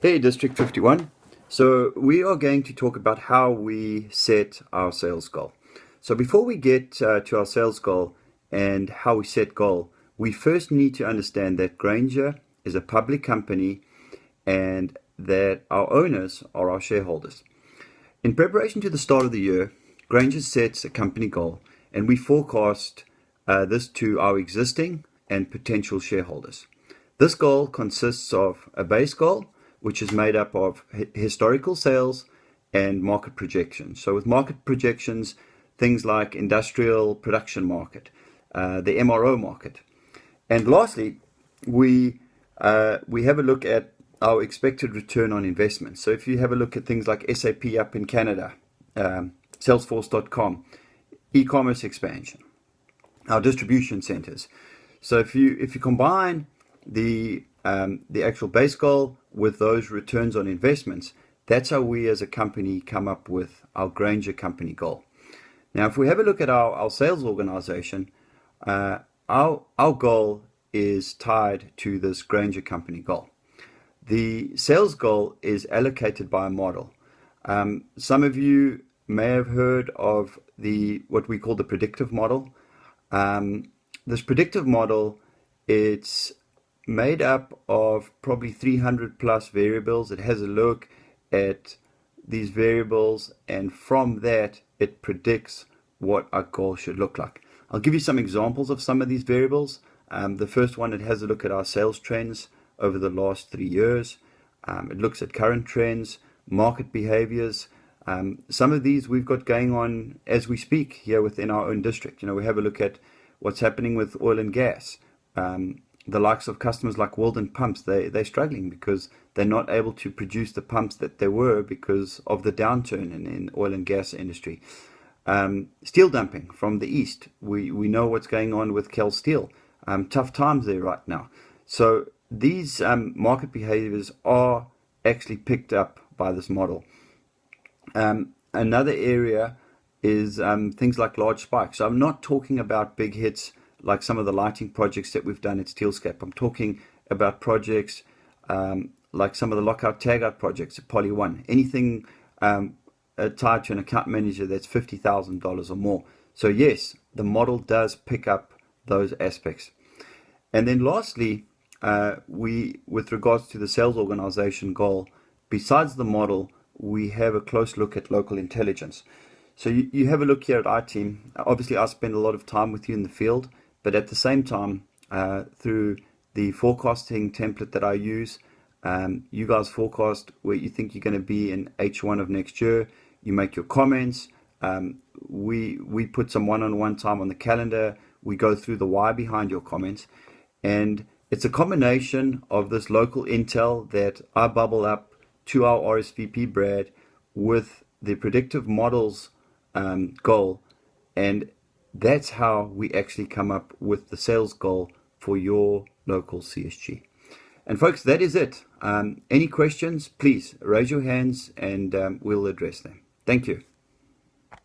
Hey, District 51. So we are going to talk about how we set our sales goal. So before we get to our sales goal and how we set goal, we first need to understand that Granger is a public company and that our owners are our shareholders. In preparation to the start of the year, Granger sets a company goal and we forecast this to our existing and potential shareholders. This goal consists of a base goal, which is made up of historical sales and market projections. So with market projections, things like industrial production market, the MRO market. And lastly, we have a look at our expected return on investment. So if you have a look at things like SAP up in Canada, Salesforce.com, e-commerce expansion, our distribution centers. So if you combine the actual base goal with those returns on investments, that's how we as a company come up with our Granger company goal. Now, if we have a look at our sales organization, our goal is tied to this Granger company goal. The sales goal is allocated by a model. Some of you may have heard of what we call the predictive model. This predictive model, it's made up of probably 300 plus variables. It has a look at these variables, and from that it predicts what our goal should look like. I'll give you some examples of some of these variables. The first one, it has a look at our sales trends over the last 3 years. It looks at current trends, market behaviors. Some of these we've got going on as we speak here within our own district. We have a look at what's happening with oil and gas. The likes of customers like Walden Pumps, they're struggling because they're not able to produce the pumps that they were because of the downturn in oil and gas industry. Steel dumping from the east. We know what's going on with Kel Steel. Tough times there right now. So these market behaviors are actually picked up by this model. Another area is things like large spikes. So I'm not talking about big hits like some of the lighting projects that we've done at Steelscape. I'm talking about projects like some of the lockout tagout projects at Poly One. Anything tied to an account manager that's $50,000 or more. So yes, the model does pick up those aspects. And then lastly, with regards to the sales organization goal, besides the model, we have a close look at local intelligence. So you have a look here at our team. Obviously, I spend a lot of time with you in the field, but at the same time, through the forecasting template that I use, you guys forecast where you think you're going to be in H1 of next year. You make your comments. We put some one-on-one time on the calendar. We go through the why behind your comments. And it's a combination of this local intel that I bubble up to our RSVP, Brad, with the predictive models goal. And that's how we actually come up with the sales goal for your local CSG. And folks, that is it. Any questions, please raise your hands and we'll address them. Thank you.